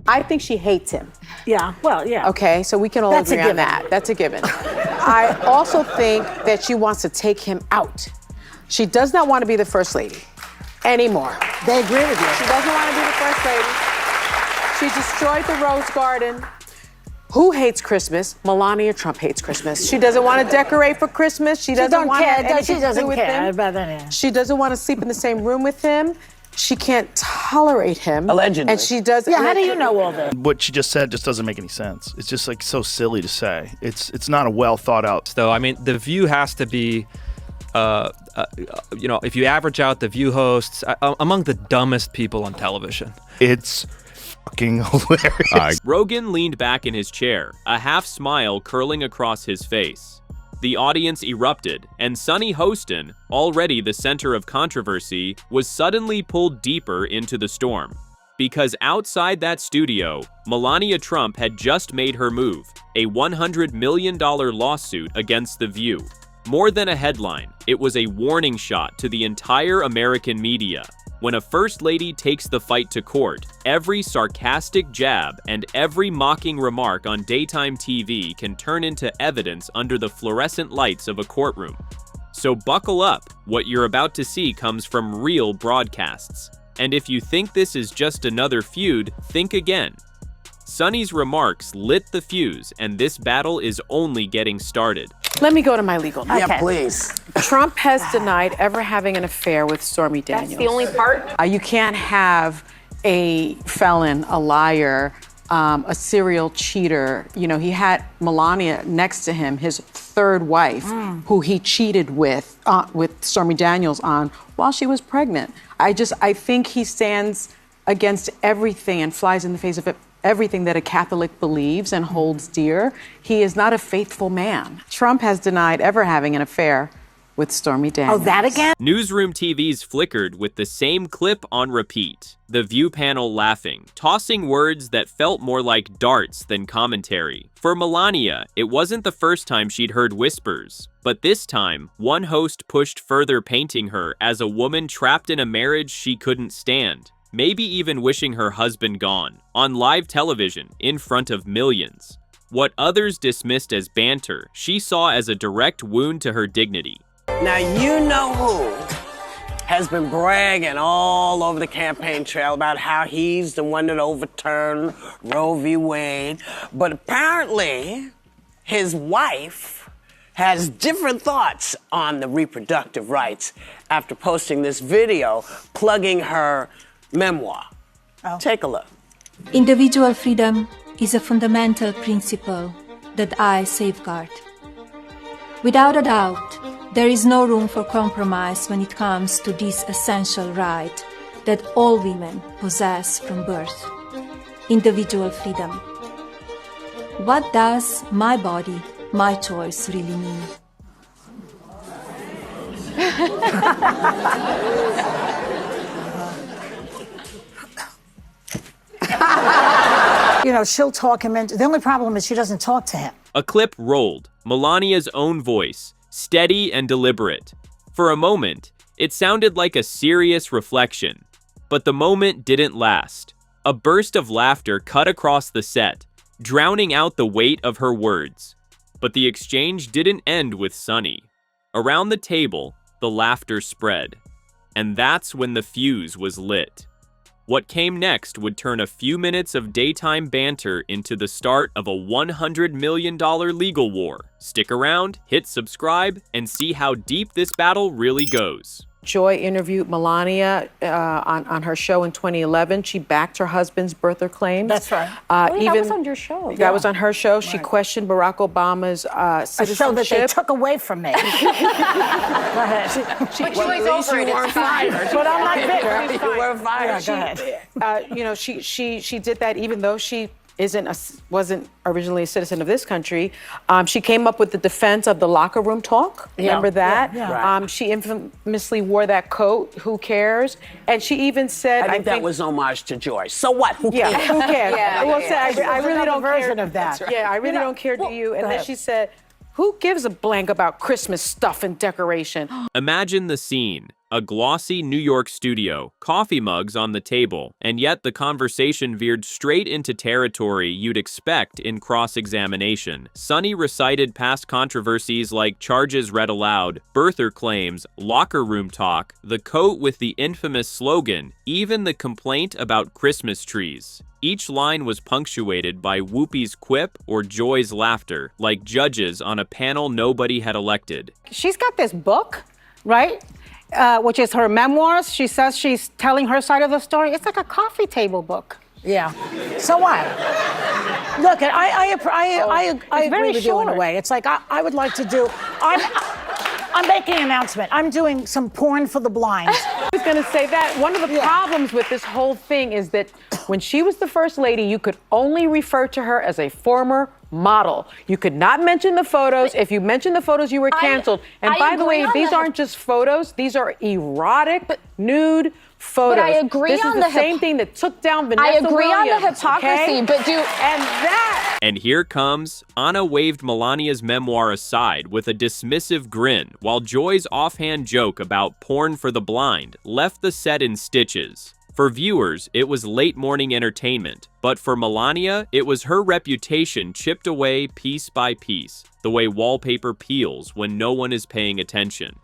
I think she hates him. Yeah, well, yeah. Okay, so we can all agree on that. That's a given. I also think that she wants to take him out. She does not want to be the first lady anymore. They agree with you. She doesn't want to be the first lady. She destroyed the Rose Garden. Who hates Christmas? Melania Trump hates Christmas. She doesn't want to decorate for Christmas. She doesn't want to have anything to do with him. She doesn't want to sleep in the same room with him. She can't tolerate him. Allegedly. And she does. Yeah, how do you know all this? What she just said just doesn't make any sense. It's just like so silly to say. It's not a well thought out. Though, I mean, The View has to be, if you average out The View hosts, among the dumbest people on television. It's fucking hilarious. Rogan leaned back in his chair, a half smile curling across his face. The audience erupted, and Sunny Hostin, already the center of controversy, was suddenly pulled deeper into the storm. Because outside that studio, Melania Trump had just made her move, a $100 million lawsuit against The View. More than a headline, it was a warning shot to the entire American media. When a first lady takes the fight to court, every sarcastic jab and every mocking remark on daytime TV can turn into evidence under the fluorescent lights of a courtroom. So buckle up, what you're about to see comes from real broadcasts. And if you think this is just another feud, think again. Sunny's remarks lit the fuse, and this battle is only getting started. Let me go to my legal notes. Yeah, please. Trump has denied ever having an affair with Stormy Daniels. That's the only part? You can't have a felon, a liar, a serial cheater. You know, he had Melania next to him, his third wife, who he cheated with Stormy Daniels on while she was pregnant. I think he stands against everything and flies in the face of it. Everything that a Catholic believes and holds dear. He is not a faithful man. Trump has denied ever having an affair with Stormy Daniels. Oh, that again? Newsroom TVs flickered with the same clip on repeat. The View panel laughing, tossing words that felt more like darts than commentary. For Melania, it wasn't the first time she'd heard whispers. But this time, one host pushed further, painting her as a woman trapped in a marriage she couldn't stand. Maybe even wishing her husband gone, on live television, in front of millions. What others dismissed as banter, she saw as a direct wound to her dignity. Now you know who has been bragging all over the campaign trail about how he's the one that overturned Roe v. Wade. But apparently, his wife has different thoughts on the reproductive rights after posting this video plugging her memoir. Take a look. Individual freedom is a fundamental principle that I safeguard. Without a doubt, there is no room for compromise when it comes to this essential right that all women possess from birth: individual freedom. What does my body, my choice really mean? You know, she'll talk him into. The only problem is she doesn't talk to him. A clip rolled, Melania's own voice, steady and deliberate. For a moment, it sounded like a serious reflection. But the moment didn't last. A burst of laughter cut across the set, drowning out the weight of her words. But the exchange didn't end with Sunny. Around the table, the laughter spread. And that's when the fuse was lit. What came next would turn a few minutes of daytime banter into the start of a $100 million legal war. Stick around, hit subscribe, and see how deep this battle really goes. Joy interviewed Melania on her show in 2011. She backed her husband's birther claims. That's right. That was on your show. That was on her show. She questioned Barack Obama's citizenship. A show that they took away from me. Go ahead. But Joy's over it. It's fine. But I'm not bitter. You were fired. Yeah, go ahead. She did that even though she wasn't originally a citizen of this country. She came up with the defense of the locker room talk. Remember that? Yeah. Right. She infamously wore that coat. Who cares? And she even said, I think that was homage to Joy. So what? Who cares? Yeah, who cares? I really don't care. Version of that. Yeah, I really don't care to you. And then she said, who gives a blank about Christmas stuff and decoration? Imagine the scene. A glossy New York studio, coffee mugs on the table, and yet the conversation veered straight into territory you'd expect in cross-examination. Sunny recited past controversies like charges read aloud, birther claims, locker room talk, the coat with the infamous slogan, even the complaint about Christmas trees. Each line was punctuated by Whoopi's quip or Joy's laughter, like judges on a panel nobody had elected. She's got this book, right? Which is her memoirs. She says she's telling her side of the story. It's like a coffee table book. Yeah. So what? Look, I agree with you in a way. It's like I would like to do. I'm making an announcement. I'm doing some porn for the blind. I was going to say that one of the problems with this whole thing is that when she was the first lady, you could only refer to her as a former model. You could not mention the photos. If you mentioned the photos, you were canceled. And by the way, these aren't just photos. These are erotic, nude photos. But I agree this on is the same thing that took down Vanessa I agree Williams, on the hypocrisy, okay? but And here comes, Anna waved Melania's memoir aside with a dismissive grin, while Joy's offhand joke about porn for the blind left the set in stitches. For viewers, it was late morning entertainment, but for Melania, it was her reputation chipped away piece by piece, the way wallpaper peels when no one is paying attention.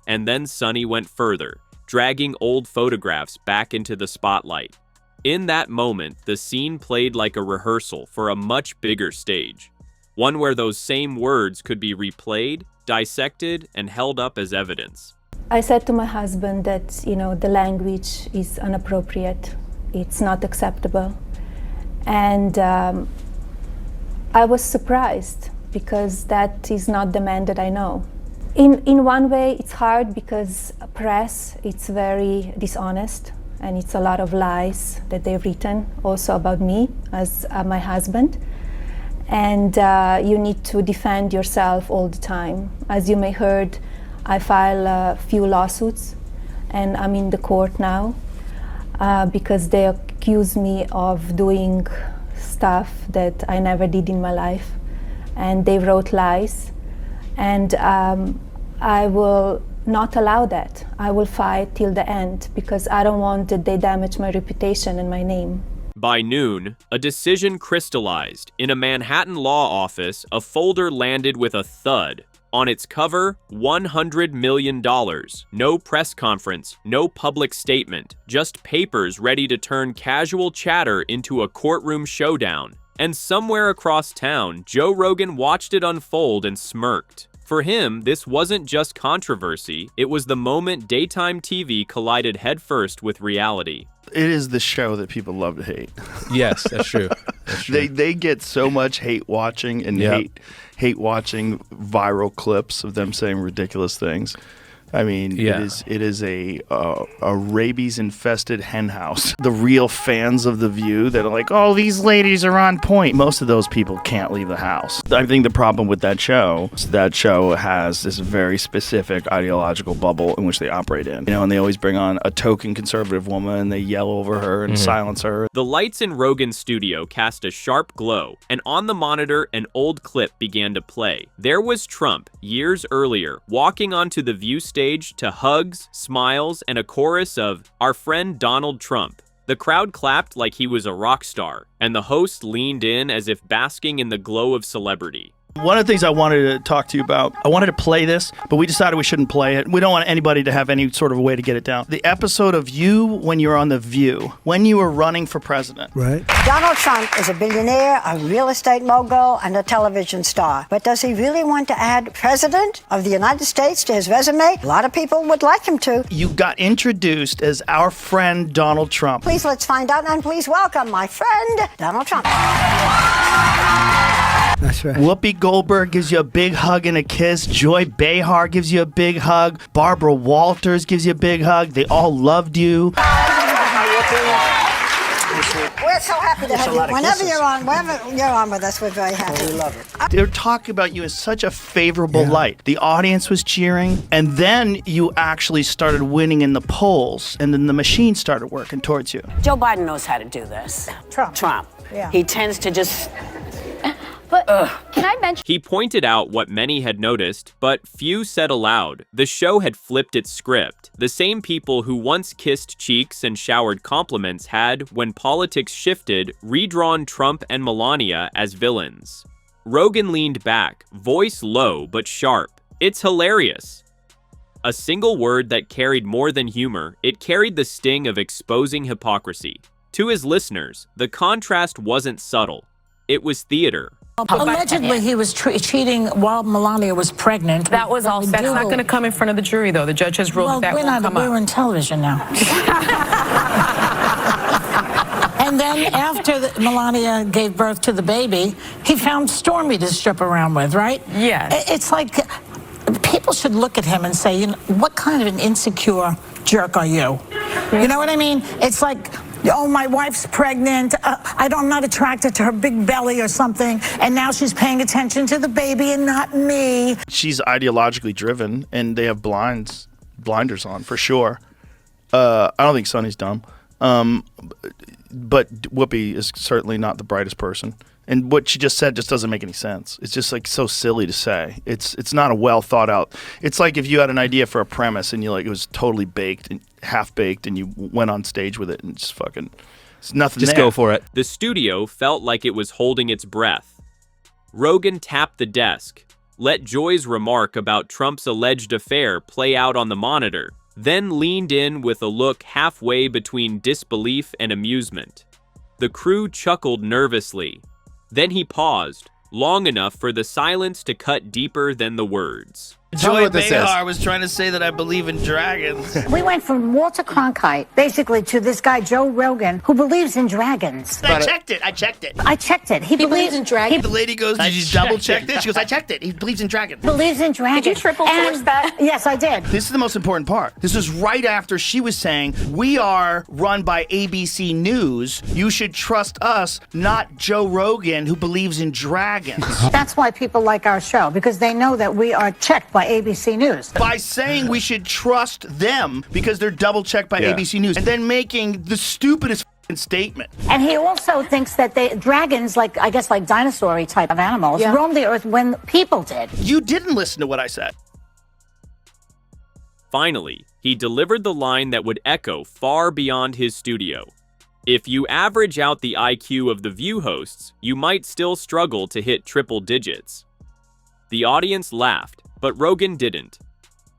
And then Sunny went further, dragging old photographs back into the spotlight. In that moment, the scene played like a rehearsal for a much bigger stage, one where those same words could be replayed, dissected, and held up as evidence. I said to my husband that, the language is inappropriate. It's not acceptable. And I was surprised because that is not the man that I know. In one way, it's hard because press, it's very dishonest and it's a lot of lies that they've written also about me as my husband. And you need to defend yourself all the time. As you may heard, I filed a few lawsuits and I'm in the court now because they accuse me of doing stuff that I never did in my life, and they wrote lies, and I will not allow that. I will fight till the end because I don't want that they damage my reputation and my name. By noon, a decision crystallized. In a Manhattan law office, a folder landed with a thud. On its cover, $100 million. No press conference, no public statement, just papers ready to turn casual chatter into a courtroom showdown. And somewhere across town, Joe Rogan watched it unfold and smirked. For him, this wasn't just controversy, it was the moment daytime TV collided headfirst with reality. It is the show that people love to hate. Yes, that's true. That's true. They get so much hate watching and hate watching viral clips of them saying ridiculous things. I mean, it is a rabies-infested hen house. The real fans of The View that are like, oh, these ladies are on point. Most of those people can't leave the house. I think the problem with that show is that show has this very specific ideological bubble in which they operate in. And they always bring on a token conservative woman and they yell over her and silence her. The lights in Rogan's studio cast a sharp glow, and on the monitor, an old clip began to play. There was Trump, years earlier, walking onto the View stage to hugs, smiles, and a chorus of "Our friend Donald Trump." The crowd clapped like he was a rock star, and the host leaned in as if basking in the glow of celebrity. One of the things I wanted to talk to you about, I wanted to play this, but we decided we shouldn't play it. We don't want anybody to have any sort of way to get it down. The episode of you when you were on The View, when you were running for president. Right. Donald Trump is a billionaire, a real estate mogul, and a television star. But does he really want to add President of the United States to his resume? A lot of people would like him to. You got introduced as our friend Donald Trump. Please let's find out, and please welcome my friend, Donald Trump. That's right. Whoopi Goldberg gives you a big hug and a kiss. Joy Behar gives you a big hug. Barbara Walters gives you a big hug. They all loved you. We're so happy to have you. Whenever you're on with us, we're very happy. We love it. They're talking about you in such a favorable light. The audience was cheering, and then you actually started winning in the polls, and then the machine started working towards you. Joe Biden knows how to do this. Trump. Trump. Yeah. He tends to just... But Can I mention? He pointed out what many had noticed, but few said aloud. The show had flipped its script. The same people who once kissed cheeks and showered compliments had, when politics shifted, redrawn Trump and Melania as villains. Rogan leaned back, voice low but sharp. It's hilarious. A single word that carried more than humor, it carried the sting of exposing hypocrisy. To his listeners, the contrast wasn't subtle. It was theater. Allegedly, he was cheating while Melania was pregnant. That was all. That's not going to come in front of the jury, though. The judge has ruled that won't come up. We're in television now. And then after Melania gave birth to the baby, he found Stormy to strip around with, right? Yes. It's like people should look at him and say, you know, what kind of an insecure jerk are you? You know what I mean? It's like, oh, my wife's pregnant. I'm not attracted to her big belly or something. And now she's paying attention to the baby and not me. She's ideologically driven, and they have blinders on for sure. I don't think Sunny's dumb. But Whoopi is certainly not the brightest person. And what she just said just doesn't make any sense. It's just like so silly to say. It's not a well thought out. It's like if you had an idea for a premise and it was totally baked and half baked and you went on stage with it and just fucking, it's nothing Just there. go for it. The studio felt like it was holding its breath. Rogan tapped the desk, let Joy's remark about Trump's alleged affair play out on the monitor, then leaned in with a look halfway between disbelief and amusement. The crew chuckled nervously. Then he paused, long enough for the silence to cut deeper than the words. Joy Behar was trying to say that I believe in dragons. We went from Walter Cronkite, basically, to this guy, Joe Rogan, who believes in dragons. I checked it. I checked it. He believes in dragons. The lady goes, did you double check this? She goes, I checked it. He believes in dragons. Believes in dragons. Did you triple source that? Yes, I did. This is the most important part. This is right after she was saying, we are run by ABC News. You should trust us, not Joe Rogan, who believes in dragons. That's why people like our show, because they know that we are checked by ABC News. By saying we should trust them because they're double checked by ABC News, and then making the stupidest statement. And he also thinks that dragons, like dinosaur-y type of animals, roamed the earth when people did. You didn't listen to what I said. Finally, he delivered the line that would echo far beyond his studio. If you average out the IQ of the View hosts, you might still struggle to hit triple digits. The audience laughed, but Rogan didn't.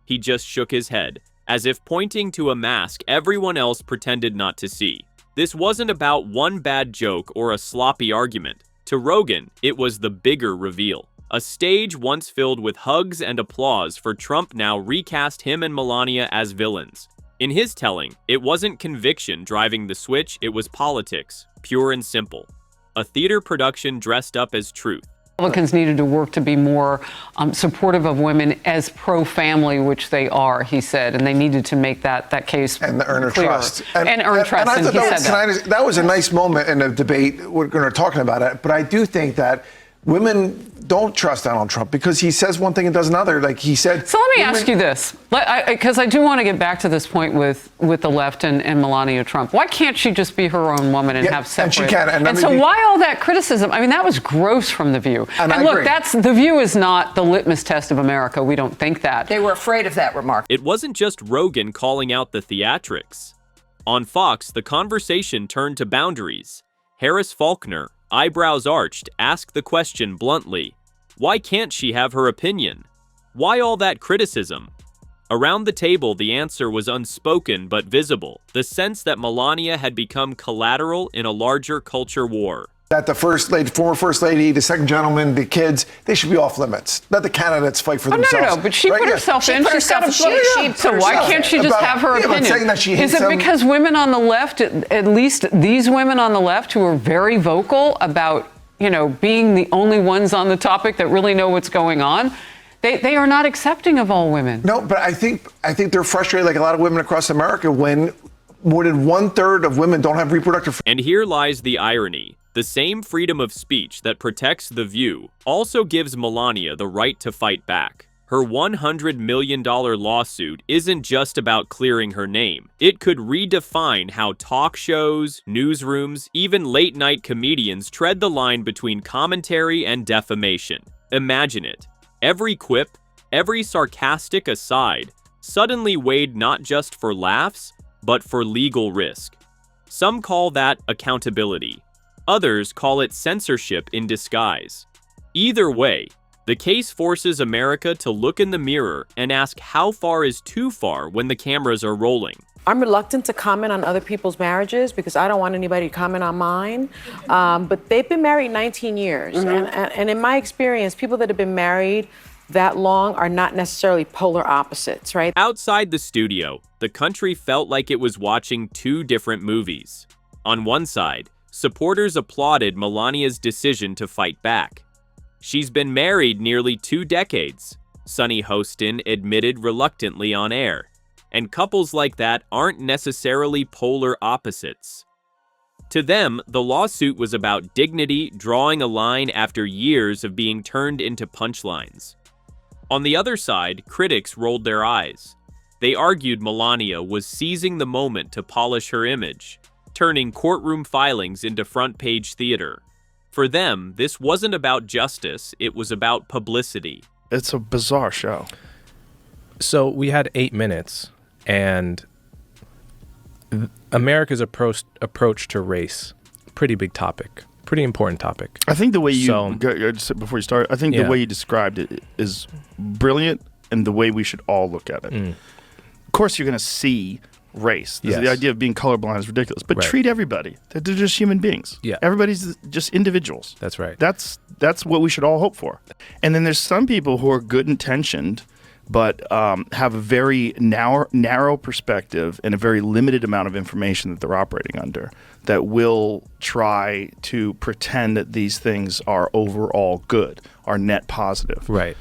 He just shook his head, as if pointing to a mask everyone else pretended not to see. This wasn't about one bad joke or a sloppy argument. To Rogan, it was the bigger reveal. A stage once filled with hugs and applause for Trump now recast him and Melania as villains. In his telling, it wasn't conviction driving the switch, it was politics, pure and simple. A theater production dressed up as truth. Republicans needed to work to be more supportive of women as pro-family, which they are, he said, and they needed to make that case and earn her trust. And earn trust, and he said that. That was a nice moment in the debate. We're going to talking about it, but I do think that women don't trust Donald Trump because he says one thing and does another. Like he said. So let me ask you this, because I do want to get back to this point with the left and Melania Trump. Why can't she just be her own woman and have separate? And she can. And so why all that criticism? I mean, that was gross from The View. And look, The View is not the litmus test of America. We don't think that. They were afraid of that remark. It wasn't just Rogan calling out the theatrics. On Fox, the conversation turned to boundaries. Harris Faulkner, eyebrows arched, asked the question bluntly. Why can't she have her opinion? Why all that criticism? Around the table, the answer was unspoken but visible, the sense that Melania had become collateral in a larger culture war. That the first lady, former first lady, the second gentleman, the kids, they should be off limits. Let the candidates fight for themselves. No, but she put herself in. She's got a So why can't she just have her opinion? Saying that she hates Is it because women on the left, at least these women on the left who are very vocal about, being the only ones on the topic that really know what's going on, they are not accepting of all women. No, but I think they're frustrated, like a lot of women across America, when more than 1/3 of women don't have reproductive freedom. And here lies the irony. The same freedom of speech that protects The View also gives Melania the right to fight back. Her $100 million lawsuit isn't just about clearing her name. It could redefine how talk shows, newsrooms, even late-night comedians tread the line between commentary and defamation. Imagine it. Every quip, every sarcastic aside, suddenly weighed not just for laughs, but for legal risk. Some call that accountability. Others call it censorship in disguise. Either way, the case forces America to look in the mirror and ask how far is too far when the cameras are rolling. I'm reluctant to comment on other people's marriages because I don't want anybody to comment on mine. But they've been married 19 years. And in my experience, people that have been married that long are not necessarily polar opposites, right? Outside the studio, the country felt like it was watching two different movies. On one side, supporters applauded Melania's decision to fight back. She's been married nearly 2 decades, Sunny Hostin admitted reluctantly on air. And couples like that aren't necessarily polar opposites. To them, the lawsuit was about dignity drawing a line after years of being turned into punchlines. On the other side, critics rolled their eyes. They argued Melania was seizing the moment to polish her image, turning courtroom filings into front-page theater. For them, this wasn't about justice, it was about publicity. It's a bizarre show. So we had 8 minutes, and America's approach to race, pretty big topic, pretty important topic. I think the way you, before you start, I think the way you described it is brilliant and the way we should all look at it. Of course, you're going to see race. The idea of being colorblind is ridiculous, but treat everybody. They're just human beings. Yeah. Everybody's just individuals. That's right. That's what we should all hope for. And then there's some people who are good intentioned, but have a very narrow perspective and a very limited amount of information that they're operating under that will try to pretend that these things are overall good, are net positive. Right.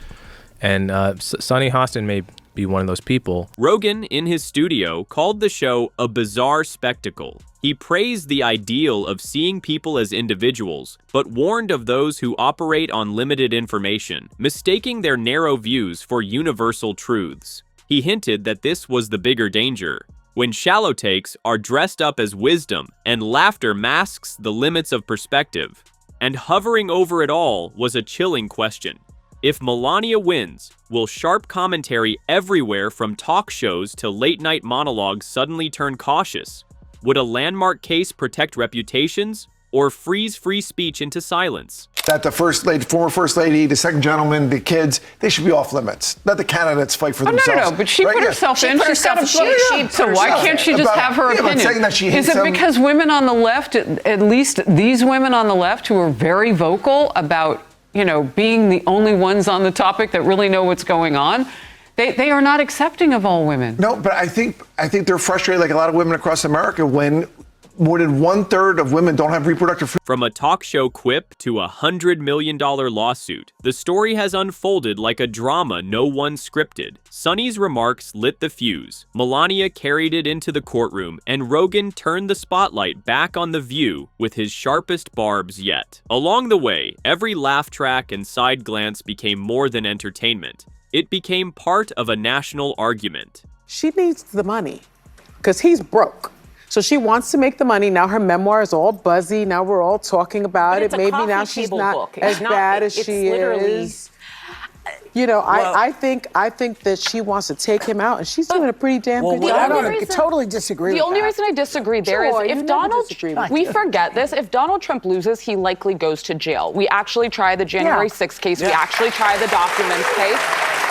And Sunny Hostin may be one of those people. Rogan, in his studio, called the show a bizarre spectacle. He praised the ideal of seeing people as individuals, but warned of those who operate on limited information, mistaking their narrow views for universal truths. He hinted that this was the bigger danger, when shallow takes are dressed up as wisdom and laughter masks the limits of perspective. And hovering over it all was a chilling question. If Melania wins, will sharp commentary everywhere from talk shows to late-night monologues suddenly turn cautious? Would a landmark case protect reputations or freeze free speech into silence? That the first lady, former first lady, the second gentleman, the kids, they should be off limits. Let the candidates fight for themselves. No, but she put herself in. She's got a so why can't she just have her opinion? Saying that she Is it because women on the left, at least these women on the left who are very vocal about, being the only ones on the topic that really know what's going on, they are not accepting of all women. No, but I think they're frustrated, like a lot of women across America, when more than 1/3 of women don't have reproductive freedom. From a talk show quip to a $100 million lawsuit, the story has unfolded like a drama no one scripted. Sunny's remarks lit the fuse, Melania carried it into the courtroom, and Rogan turned the spotlight back on The View with his sharpest barbs yet. Along the way, every laugh track and side glance became more than entertainment. It became part of a national argument. She needs the money because he's broke. So she wants to make the money. Now her memoir is all buzzy. Now we're all talking about it. Maybe now she's not as bad as she is. I think that she wants to take him out, and she's doing a pretty damn good job. I don't totally disagree. The only reason I disagree there is if Donald, we forget this. If Donald Trump loses, he likely goes to jail. We actually try the January 6th case. We actually try the documents case.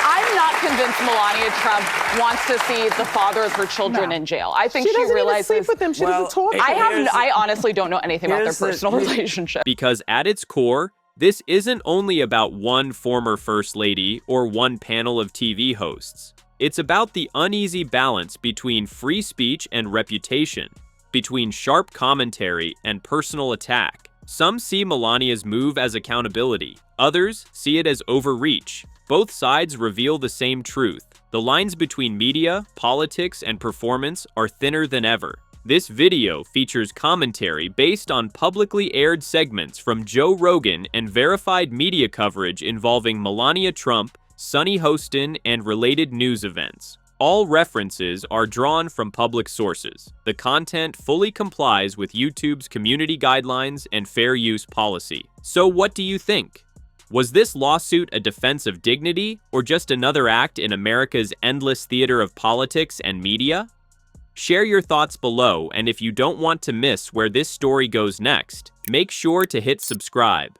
I'm not convinced Melania Trump wants to see the father of her children in jail. I think she realizes. She doesn't even sleep with them. She doesn't talk. I honestly don't know anything about their personal relationship. Because at its core, this isn't only about one former first lady or one panel of TV hosts. It's about the uneasy balance between free speech and reputation, between sharp commentary and personal attack. Some see Melania's move as accountability. Others see it as overreach. Both sides reveal the same truth. The lines between media, politics, and performance are thinner than ever. This video features commentary based on publicly aired segments from Joe Rogan and verified media coverage involving Melania Trump, Sunny Hostin, and related news events. All references are drawn from public sources. The content fully complies with YouTube's community guidelines and fair use policy. So what do you think? Was this lawsuit a defense of dignity, or just another act in America's endless theater of politics and media? Share your thoughts below, and if you don't want to miss where this story goes next, make sure to hit subscribe.